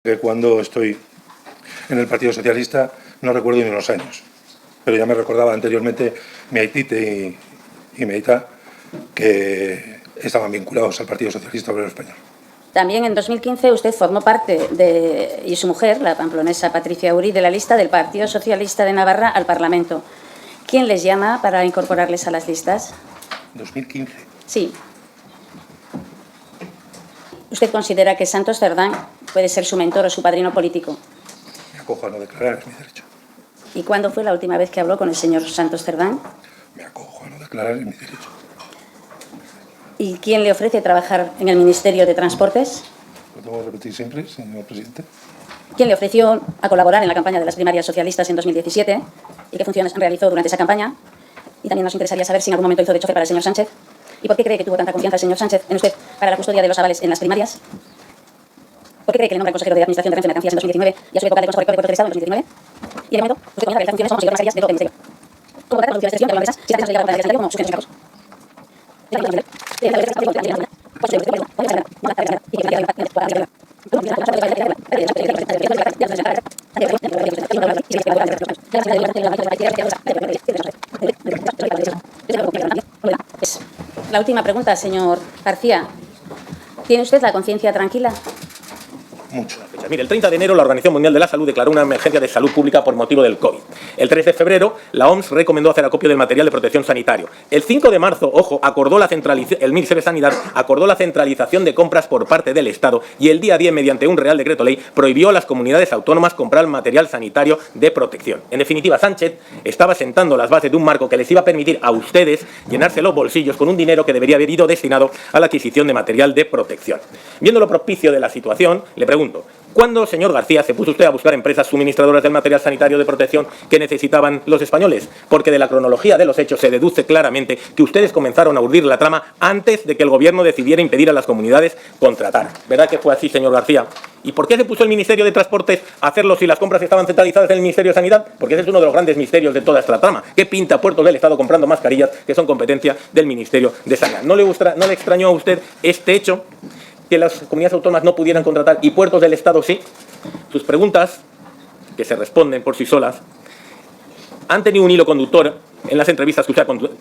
Que cuando estoy en el Partido Socialista no recuerdo ni los años, pero ya me recordaba anteriormente mi Aitite y mi Aita, que estaban vinculados al Partido Socialista Obrero Español. También en 2015 usted formó parte y su mujer, la pamplonesa Patricia Uri, de la lista del Partido Socialista de Navarra al Parlamento. ¿Quién les llama para incorporarles a las listas? ¿2015? Sí. ¿Usted considera que Santos Cerdán puede ser su mentor o su padrino político? Me acojo a no declarar, es mi derecho. ¿Y cuándo fue la última vez que habló con el señor Santos Cerdán? Me acojo a no declarar, es mi derecho. ¿Y quién le ofrece trabajar en el Ministerio de Transportes? ¿Lo tengo que repetir siempre, señor presidente? ¿Quién le ofreció a colaborar en la campaña de las primarias socialistas en 2017? ¿Y qué funciones realizó durante esa campaña? Y también nos interesaría saber si en algún momento hizo de chofer para el señor Sánchez. ¿Y por qué cree que tuvo tanta confianza el señor Sánchez en usted para la custodia de los avales en las primarias? ¿Por qué cree que le nombra consejero de Administración de Renfe Mercancías en 2019 y a su época de consejero de Puertos del Estado en 2019? Y de momento, usted comienza a realizar funciones como consejero de mascarillas de todo el ministerio. ¿Cómo trata con funciones de gestión de empresas si la empresa se llega a la Secretaría como sus funciones cargos? La última pregunta, señor García. ¿Tiene usted la conciencia tranquila? Mucho. Mire, el 30 de enero la Organización Mundial de la Salud declaró una emergencia de salud pública por motivo del COVID. El 3 de febrero la OMS recomendó hacer acopio del material de protección sanitario. El 5 de marzo, ojo, el Ministerio de Sanidad acordó la centralización de compras por parte del Estado y el día 10, mediante un Real Decreto Ley, prohibió a las comunidades autónomas comprar material sanitario de protección. En definitiva, Sánchez estaba sentando las bases de un marco que les iba a permitir a ustedes llenarse los bolsillos con un dinero que debería haber ido destinado a la adquisición de material de protección. Viendo lo propicio de la situación, le pregunto, ¿cuándo, señor García, se puso usted a buscar empresas suministradoras del material sanitario de protección que necesitaban los españoles? Porque de la cronología de los hechos se deduce claramente que ustedes comenzaron a urdir la trama antes de que el Gobierno decidiera impedir a las comunidades contratar. ¿Verdad que fue así, señor García? ¿Y por qué se puso el Ministerio de Transportes a hacerlo si las compras estaban centralizadas en el Ministerio de Sanidad? Porque ese es uno de los grandes misterios de toda esta trama. ¿Qué pinta Puertos del Estado comprando mascarillas que son competencia del Ministerio de Sanidad? ¿No le extrañó a usted este hecho? Que las comunidades autónomas no pudieran contratar y Puertos del Estado sí. Sus preguntas, que se responden por sí solas, han tenido un hilo conductor en las entrevistas que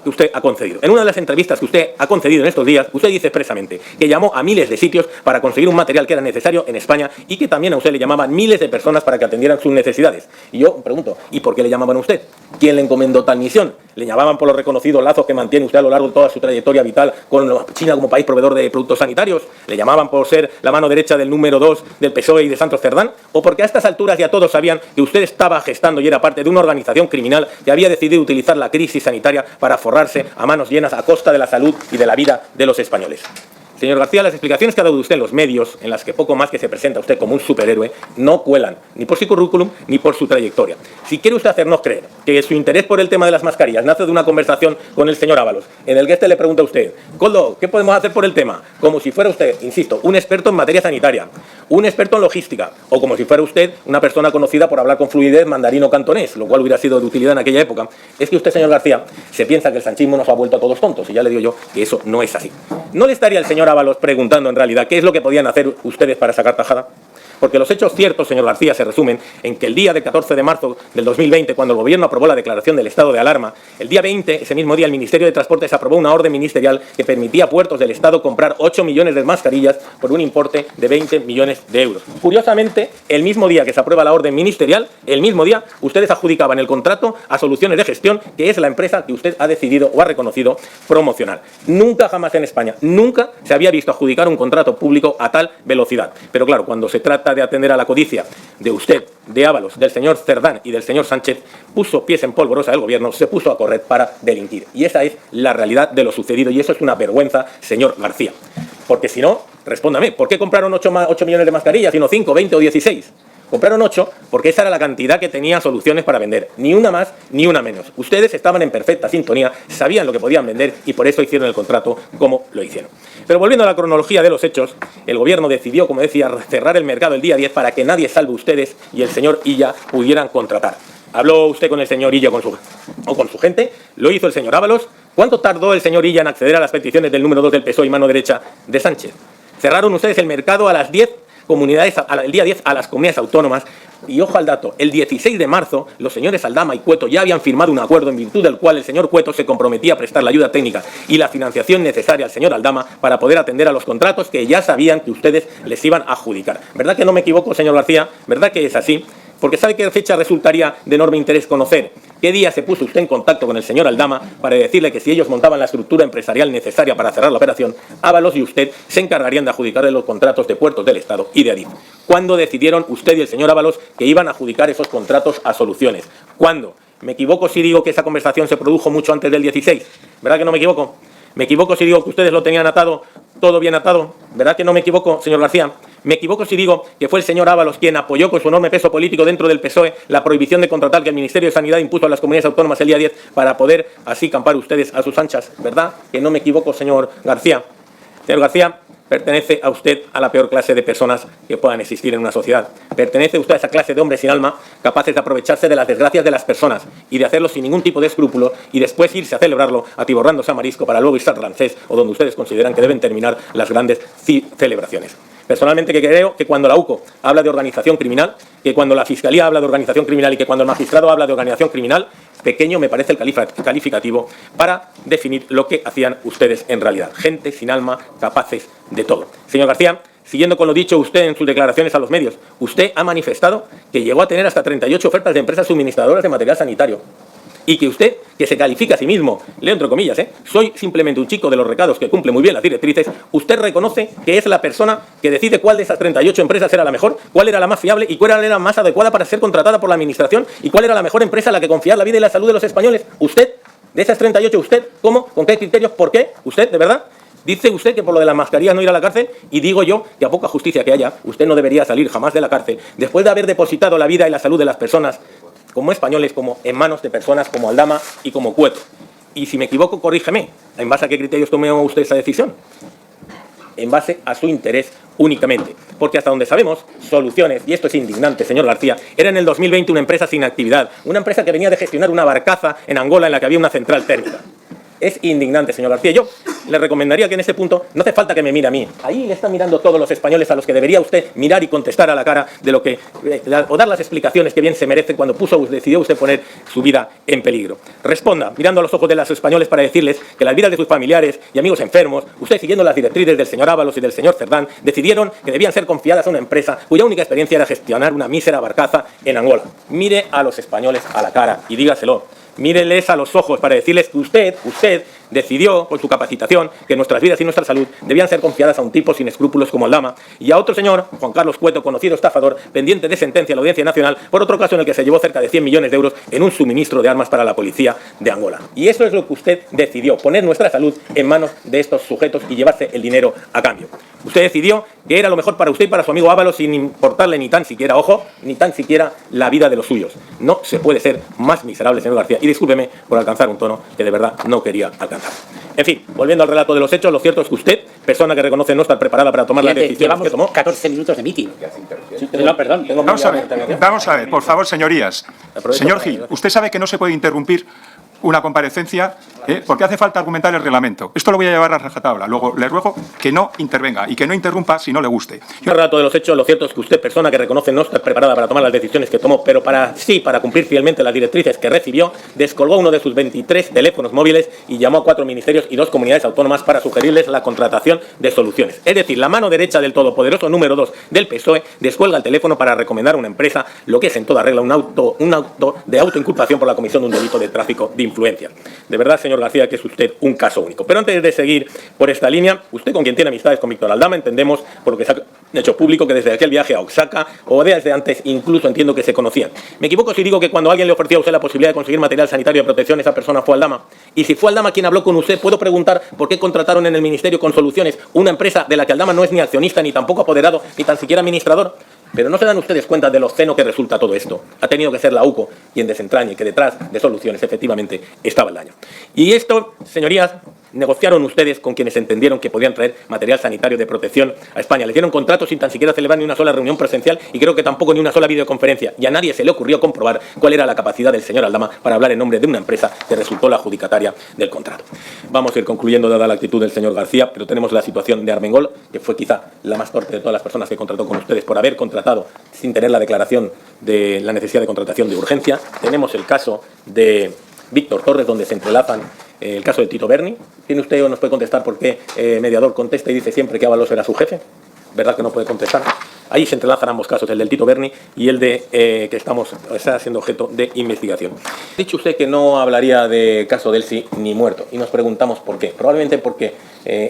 usted ha concedido. En una de las entrevistas que usted ha concedido en estos días, usted dice expresamente que llamó a miles de sitios para conseguir un material que era necesario en España y que también a usted le llamaban miles de personas para que atendieran sus necesidades. Y yo pregunto, ¿y por qué le llamaban a usted? ¿Quién le encomendó tal misión? ¿Le llamaban por los reconocidos lazos que mantiene usted a lo largo de toda su trayectoria vital con China como país proveedor de productos sanitarios? ¿Le llamaban por ser la mano derecha del número 2 del PSOE y de Santos Cerdán? ¿O porque a estas alturas ya todos sabían que usted estaba gestando y era parte de una organización criminal que había decidido utilizar la crisis sanitaria para forrarse a manos llenas a costa de la salud y de la vida de los españoles? Señor García, las explicaciones que ha dado usted en los medios, en las que poco más que se presenta usted como un superhéroe, no cuelan, ni por su currículum ni por su trayectoria. Si quiere usted hacernos creer que su interés por el tema de las mascarillas nace de una conversación con el señor Ábalos, en el que este le pregunta a usted, Koldo, ¿qué podemos hacer por el tema? Como si fuera usted, insisto, un experto en materia sanitaria, un experto en logística, o como si fuera usted una persona conocida por hablar con fluidez mandarino cantonés, lo cual hubiera sido de utilidad en aquella época. Es que usted, señor García, se piensa que el sanchismo nos ha vuelto a todos tontos, y ya le digo yo que eso no es así. ¿No le estaría el señor Ábalos preguntando en realidad qué es lo que podían hacer ustedes para sacar tajada? Porque los hechos ciertos, señor García, se resumen en que el día del 14 de marzo del 2020, cuando el Gobierno aprobó la declaración del estado de alarma, el día 20, ese mismo día, el Ministerio de Transportes aprobó una orden ministerial que permitía a Puertos del Estado comprar 8 millones de mascarillas por un importe de 20 millones de euros. Curiosamente, el mismo día que se aprueba la orden ministerial, el mismo día, ustedes adjudicaban el contrato a Soluciones de Gestión, que es la empresa que usted ha decidido o ha reconocido promocionar. Nunca jamás en España, nunca se había visto adjudicar un contrato público a tal velocidad. Pero claro, cuando se trata de atender a la codicia de usted, de Ábalos, del señor Cerdán y del señor Sánchez, puso pies en polvorosa el Gobierno, se puso a correr para delinquir. Y esa es la realidad de lo sucedido y eso es una vergüenza, señor García. Porque si no, respóndame, ¿por qué compraron 8 millones de mascarillas y no 5, 20 o 16? Compraron 8 porque esa era la cantidad que tenía Soluciones para vender. Ni una más, ni una menos. Ustedes estaban en perfecta sintonía, sabían lo que podían vender y por eso hicieron el contrato como lo hicieron. Pero volviendo a la cronología de los hechos, el Gobierno decidió, como decía, cerrar el mercado el día 10 para que nadie salvo ustedes y el señor Illa pudieran contratar. ¿Habló usted con el señor Illa o con su gente? ¿Lo hizo el señor Ábalos? ¿Cuánto tardó el señor Illa en acceder a las peticiones del número 2 del PSOE y mano derecha de Sánchez? Cerraron ustedes el mercado a las 10 comunidades, el día 10 a las comunidades autónomas. Y ojo al dato, el 16 de marzo los señores Aldama y Cueto ya habían firmado un acuerdo en virtud del cual el señor Cueto se comprometía a prestar la ayuda técnica y la financiación necesaria al señor Aldama para poder atender a los contratos que ya sabían que ustedes les iban a adjudicar. ¿Verdad que no me equivoco, señor García? ¿Verdad que es así? Porque ¿sabe qué fecha resultaría de enorme interés conocer? ¿Qué día se puso usted en contacto con el señor Aldama para decirle que si ellos montaban la estructura empresarial necesaria para cerrar la operación, Ábalos y usted se encargarían de adjudicarle los contratos de Puertos del Estado y de Adif? ¿Cuándo decidieron usted y el señor Ábalos que iban a adjudicar esos contratos a Soluciones? ¿Cuándo? ¿Me equivoco si digo que esa conversación se produjo mucho antes del 16? ¿Verdad que no me equivoco? ¿Me equivoco si digo que ustedes lo tenían atado, todo bien atado? ¿Verdad que no me equivoco, señor García? ¿Me equivoco si digo que fue el señor Ábalos quien apoyó con su enorme peso político dentro del PSOE la prohibición de contratar que el Ministerio de Sanidad impuso a las comunidades autónomas el día 10 para poder así campar ustedes a sus anchas? ¿Verdad que no me equivoco, señor García? Señor García, pertenece a usted a la peor clase de personas que puedan existir en una sociedad. Pertenece usted a esa clase de hombres sin alma capaces de aprovecharse de las desgracias de las personas y de hacerlo sin ningún tipo de escrúpulo y después irse a celebrarlo atiborrándose a marisco para luego irse al Rancés o donde ustedes consideran que deben terminar las grandes celebraciones. Personalmente que creo que cuando la UCO habla de organización criminal, que cuando la Fiscalía habla de organización criminal y que cuando el magistrado habla de organización criminal, pequeño me parece el calificativo para definir lo que hacían ustedes en realidad. Gente sin alma, capaces de todo. Señor García, siguiendo con lo dicho usted en sus declaraciones a los medios, usted ha manifestado que llegó a tener hasta 38 ofertas de empresas suministradoras de material sanitario. Y que usted, que se califica a sí mismo, leo entre comillas, soy simplemente un chico de los recados que cumple muy bien las directrices, usted reconoce que es la persona que decide cuál de esas 38 empresas era la mejor, cuál era la más fiable y cuál era la más adecuada para ser contratada por la administración y cuál era la mejor empresa a la que confiar la vida y la salud de los españoles. Usted, de esas 38, usted, ¿cómo? ¿Con qué criterios? ¿Por qué? ¿Usted, de verdad? Dice usted que por lo de las mascarillas no irá a la cárcel y digo yo que a poca justicia que haya, usted no debería salir jamás de la cárcel después de haber depositado la vida y la salud de las personas como españoles, como en manos de personas como Aldama y como Cueto. Y si me equivoco, corrígeme. ¿En base a qué criterios tomó usted esa decisión? En base a su interés únicamente. Porque hasta donde sabemos, Soluciones, y esto es indignante, señor García, era en el 2020 una empresa sin actividad, una empresa que venía de gestionar una barcaza en Angola en la que había una central térmica. Es indignante, señor García. Yo le recomendaría que en ese punto no hace falta que me mire a mí. Ahí le están mirando todos los españoles a los que debería usted mirar y contestar a la cara de lo que o dar las explicaciones que bien se merecen cuando decidió usted poner su vida en peligro. Responda mirando a los ojos de los españoles para decirles que las vidas de sus familiares y amigos enfermos, usted siguiendo las directrices del señor Ábalos y del señor Cerdán, decidieron que debían ser confiadas a una empresa cuya única experiencia era gestionar una mísera barcaza en Angola. Mire a los españoles a la cara y dígaselo. Míreles a los ojos para decirles que usted decidió, por su capacitación, que nuestras vidas y nuestra salud debían ser confiadas a un tipo sin escrúpulos como Aldama y a otro señor, Juan Carlos Cueto, conocido estafador, pendiente de sentencia a la Audiencia Nacional por otro caso en el que se llevó cerca de 100 millones de euros en un suministro de armas para la policía de Angola. Y eso es lo que usted decidió, poner nuestra salud en manos de estos sujetos y llevarse el dinero a cambio. Usted decidió que era lo mejor para usted y para su amigo Ábalos sin importarle ni tan siquiera, ojo, ni tan siquiera la vida de los suyos. No se puede ser más miserable, señor García. Y discúlpeme por alcanzar un tono que de verdad no quería alcanzar. En fin, volviendo al relato de los hechos, lo cierto es que usted, persona que reconoce no estar preparada para tomar las decisiones que tomó... 14 minutos de mitin. No, perdón. Vamos a ver, por favor, señorías. Señor Gil, usted sabe que no se puede interrumpir una comparecencia porque hace falta argumentar el reglamento. Esto lo voy a llevar a rajatabla. Luego le ruego que no intervenga y que no interrumpa si no le guste. El relato de los hechos, lo cierto es que usted, persona que reconoce no estar preparada para tomar las decisiones que tomó, pero para cumplir fielmente las directrices que recibió, descolgó uno de sus 23 teléfonos móviles y llamó a 4 ministerios y 2 comunidades autónomas para sugerirles la contratación de Soluciones. Es decir, la mano derecha del todopoderoso número 2 del PSOE descuelga el teléfono para recomendar a una empresa lo que es en toda regla un auto de autoinculpación por la comisión de un delito de tráfico de influencias. De verdad, señor García, que es usted un caso único. Pero antes de seguir por esta línea, usted con quien tiene amistades con Víctor Aldama, entendemos, por lo que se ha hecho público, que desde aquel viaje a Oaxaca, o desde antes incluso entiendo que se conocían. Me equivoco si digo que cuando alguien le ofreció a usted la posibilidad de conseguir material sanitario de protección, esa persona fue Aldama. Y si fue Aldama quien habló con usted, puedo preguntar por qué contrataron en el Ministerio con Soluciones una empresa de la que Aldama no es ni accionista, ni tampoco apoderado, ni tan siquiera administrador. Pero no se dan ustedes cuenta de lo obsceno que resulta todo esto. Ha tenido que ser la UCO quien desentrañe que detrás de Soluciones efectivamente estaba el daño. Y esto, señorías, negociaron ustedes con quienes entendieron que podían traer material sanitario de protección a España. Les dieron contratos sin tan siquiera celebrar ni una sola reunión presencial y creo que tampoco ni una sola videoconferencia. Y a nadie se le ocurrió comprobar cuál era la capacidad del señor Aldama para hablar en nombre de una empresa que resultó la adjudicataria del contrato. Vamos a ir concluyendo dada la actitud del señor García, pero tenemos la situación de Armengol, que fue quizá la más torpe de todas las personas que contrató con ustedes por haber contratado sin tener la declaración de la necesidad de contratación de urgencia. Tenemos el caso de Víctor Torres, donde se entrelazan el caso de Tito Berni. ¿Tiene usted o nos puede contestar por qué Mediador contesta y dice siempre que Ábalos era su jefe? ¿Verdad que no puede contestar? Ahí se entrelazan ambos casos, el del Tito Berni y el de que está siendo objeto de investigación. Ha dicho usted que no hablaría de caso del sí ni muerto y nos preguntamos por qué. Probablemente porque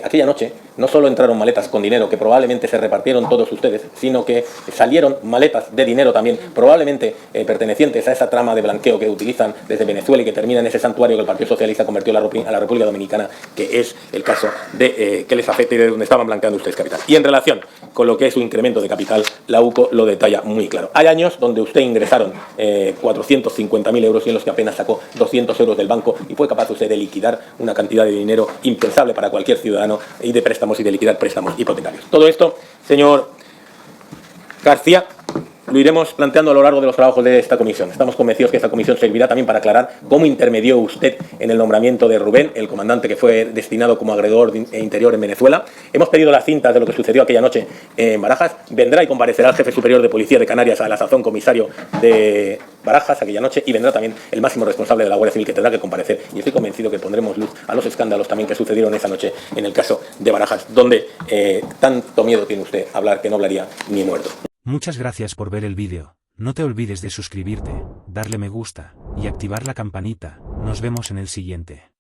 aquella noche no solo entraron maletas con dinero que probablemente se repartieron todos ustedes, sino que salieron maletas de dinero también, probablemente pertenecientes a esa trama de blanqueo que utilizan desde Venezuela y que termina en ese santuario que el Partido Socialista convirtió a la República Dominicana, que es el caso de que les afecta y de donde estaban blanqueando ustedes capital. Y en relación con lo que es su incremento de capital, la UCO lo detalla muy claro. Hay años donde usted ingresaron 450.000 euros y en los que apenas sacó 200 euros del banco y fue capaz usted de liquidar una cantidad de dinero impensable para cualquier ciudadano y de préstamos y de liquidar préstamos hipotecarios. Todo esto, señor García, lo iremos planteando a lo largo de los trabajos de esta comisión. Estamos convencidos que esta comisión servirá también para aclarar cómo intermedió usted en el nombramiento de Rubén, el comandante que fue destinado como agredor interior en Venezuela. Hemos pedido las cintas de lo que sucedió aquella noche en Barajas. Vendrá y comparecerá el jefe superior de policía de Canarias, a la sazón comisario de Barajas aquella noche, y vendrá también el máximo responsable de la Guardia Civil, que tendrá que comparecer. Y estoy convencido que pondremos luz a los escándalos también que sucedieron esa noche en el caso de Barajas, donde tanto miedo tiene usted a hablar que no hablaría ni muerto. Muchas gracias por ver el vídeo. No te olvides de suscribirte, darle me gusta y activar la campanita. Nos vemos en el siguiente.